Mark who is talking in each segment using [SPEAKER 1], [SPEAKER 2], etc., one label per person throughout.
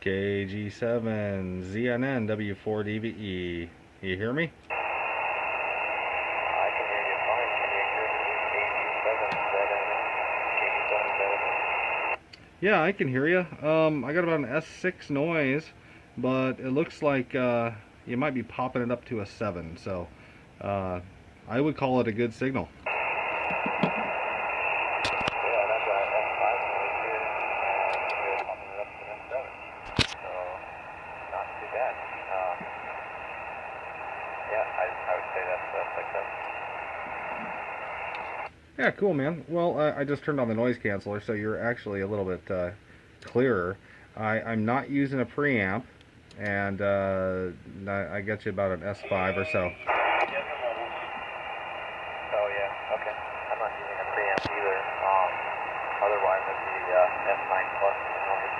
[SPEAKER 1] KG7ZNN W4DVE. You hear me?
[SPEAKER 2] I can hear you fine. Can you hear me? KG7ZNN. KG7ZNN.
[SPEAKER 1] Yeah, I can hear you. I got about an S6 noise, but it looks like you might be popping it up to a 7, so I would call it a good signal.
[SPEAKER 2] Yeah, that's a S5 noise here, and you're popping it up to an S7. So, not too bad. Yeah, I would say that's success.
[SPEAKER 1] Yeah, cool, man. Well, I just turned on the noise canceller, so you're actually a little bit clearer. I'm not using a preamp, and I get you about an S5 or so.
[SPEAKER 2] Oh yeah, okay. I'm not using a preamp either. Otherwise it'd be S9 plus noise.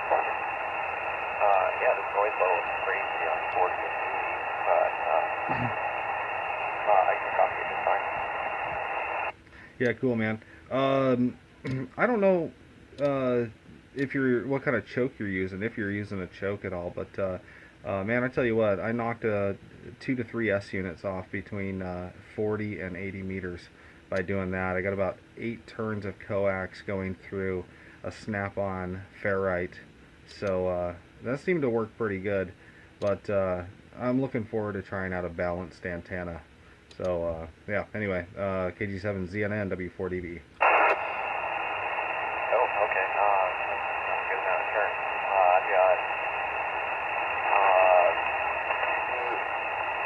[SPEAKER 2] Yeah, this noise level is crazy on 40 and 80, but I can copy it just fine.
[SPEAKER 1] Yeah, cool, man. I don't know if you're what kind of choke you're using, if you're using a choke at all, but man, I tell you what, I knocked 2 to 3 S units off between 40 and 80 meters by doing that. I got about 8 turns of coax going through a snap-on ferrite, so that seemed to work pretty good. But I'm looking forward to trying out a balanced antenna. So yeah, anyway, KG7ZNN W4DB.
[SPEAKER 2] Oh, okay. That's a good amount of turns. I've got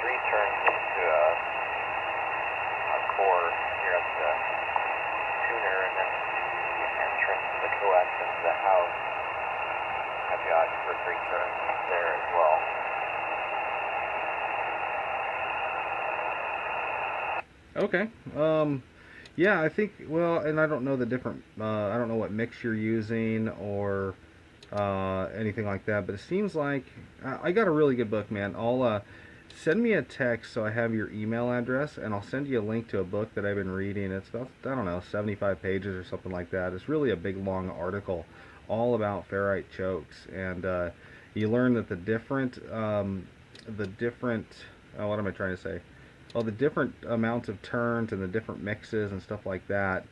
[SPEAKER 2] three turns into a core here at the tuner, and then the entrance to the coax into the house. I've got for 3 turns there as well.
[SPEAKER 1] Okay. Yeah, I think, well, and I don't know the different, I don't know what mix you're using or anything like that, but it seems like I got a really good book, man. I'll send me a text so I have your email address, and I'll send you a link to a book that I've been reading. It's about, I don't know, 75 pages or something like that. It's really a big, long article all about ferrite chokes, and you learn that the different, what am I trying to say? Well, the different amounts of turns and the different mixes and stuff like that,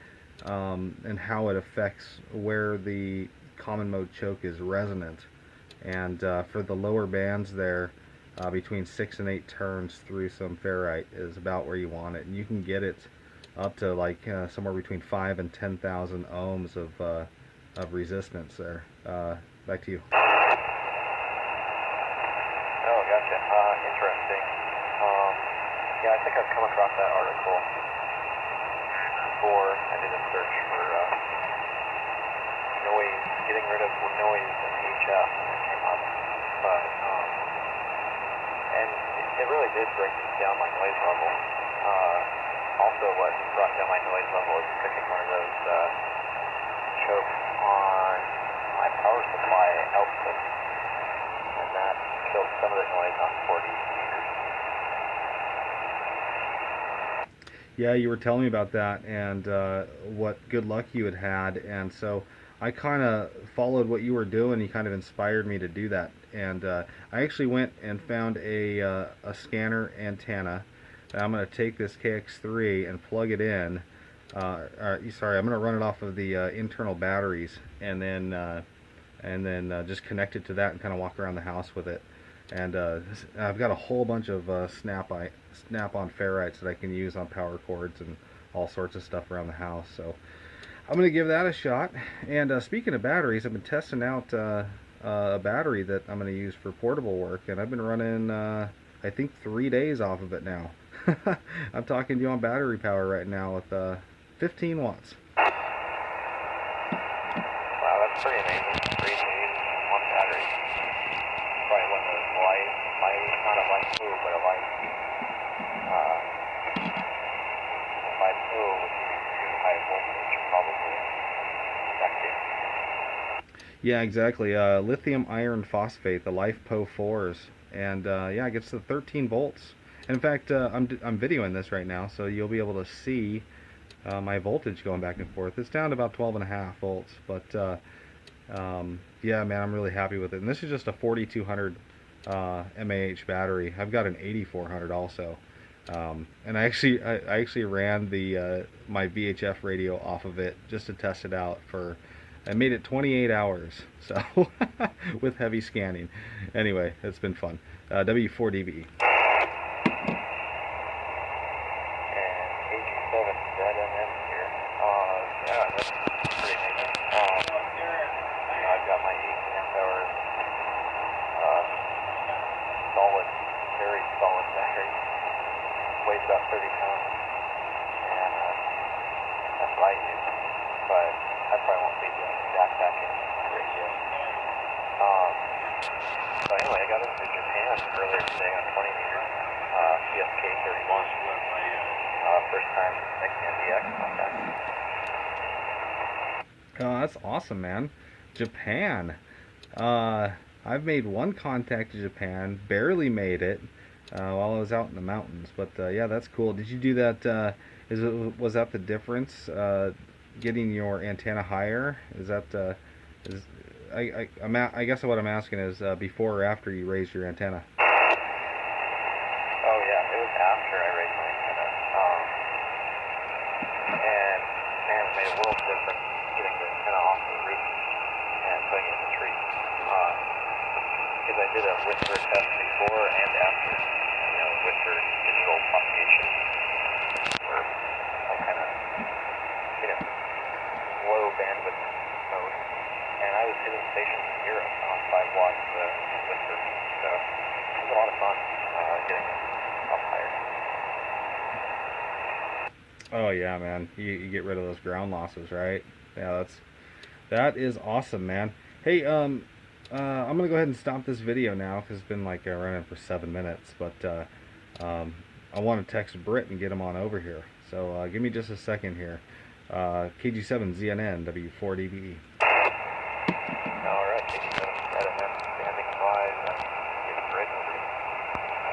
[SPEAKER 1] and how it affects where the common mode choke is resonant. And for the lower bands there, between 6 and 8 turns through some ferrite is about where you want it. And you can get it up to like somewhere between 5 and 10,000 ohms of resistance there. Back to you.
[SPEAKER 2] Oh, gotcha. Interesting. Yeah, I think I've come across that article before. I did a search for noise, getting rid of noise in HF, and it came up. But, and it really did bring down my noise level. Also, what brought down my noise level is picking one of those chokes on my power supply output, and that killed some of the noise on 40 meters.
[SPEAKER 1] Yeah, you were telling me about that and what good luck you had had, and so I kind of followed what you were doing. You kind of inspired me to do that, and I actually went and found a scanner antenna. I'm going to take this KX3 and plug it in. Sorry, I'm going to run it off of the internal batteries, and then just connect it to that and kind of walk around the house with it. And I've got a whole bunch of snap-on ferrites that I can use on power cords and all sorts of stuff around the house. So I'm going to give that a shot. And speaking of batteries, I've been testing out a battery that I'm going to use for portable work, and I've been running I think 3 days off of it now. I'm talking to you on battery power right now with 15 watts.
[SPEAKER 2] Wow, that's pretty amazing. 3 days, 1 battery. Probably one of those not a light blue, but a light blue would be too high voltage, probably affecting.
[SPEAKER 1] Yeah, exactly. Lithium iron phosphate, the LiFePO 4s, and yeah, it gets to 13 volts. And in fact, I'm videoing this right now, so you'll be able to see my voltage going back and forth. It's down to about 12.5 volts, but Yeah, man, I'm really happy with it. And this is just a 4200 mAh battery. I've got an 8400 also. And I actually ran the my VHF radio off of it just to test it out for. I made it 28 hours, so with heavy scanning. Anyway, it's been fun. W4DVE.
[SPEAKER 2] And KG7ZNN here. Yeah, that's pretty amazing. I've got my 18 amp hour solid, very solid battery. Weighs about 30 pounds, and that's what I use. But I probably won't be doing backpacking radio. So anyway, I got into Japan earlier today on 20 meters, PSK 31. First time making NDX contact.
[SPEAKER 1] Oh, that's awesome, man. Japan. I've made one contact to Japan, barely made it while I was out in the mountains. But yeah, that's cool. Did you do that? Was that the difference? Getting your antenna higher? Is that is I guess what I'm asking is before or after you raised your antenna?
[SPEAKER 2] Oh yeah, it was after I raised my antenna. And man, it made a world of difference getting the antenna off the roof and putting it in the tree. Because I did a whisper test before and after, whisper digital propagation or some kind of, low bandwidth mode. And I was hitting stations in Europe on 5 watts whisper. So it was a lot of fun getting it up higher.
[SPEAKER 1] Oh yeah, man. You get rid of those ground losses, right? Yeah, that is awesome, man. Hey, I'm gonna go ahead and stop this video now because it's been like running for 7 minutes. But I want to text Britt and get him on over here. So give me just a second here. KG7ZNN W4DVE.
[SPEAKER 2] Alright, KG7ZNN standing by.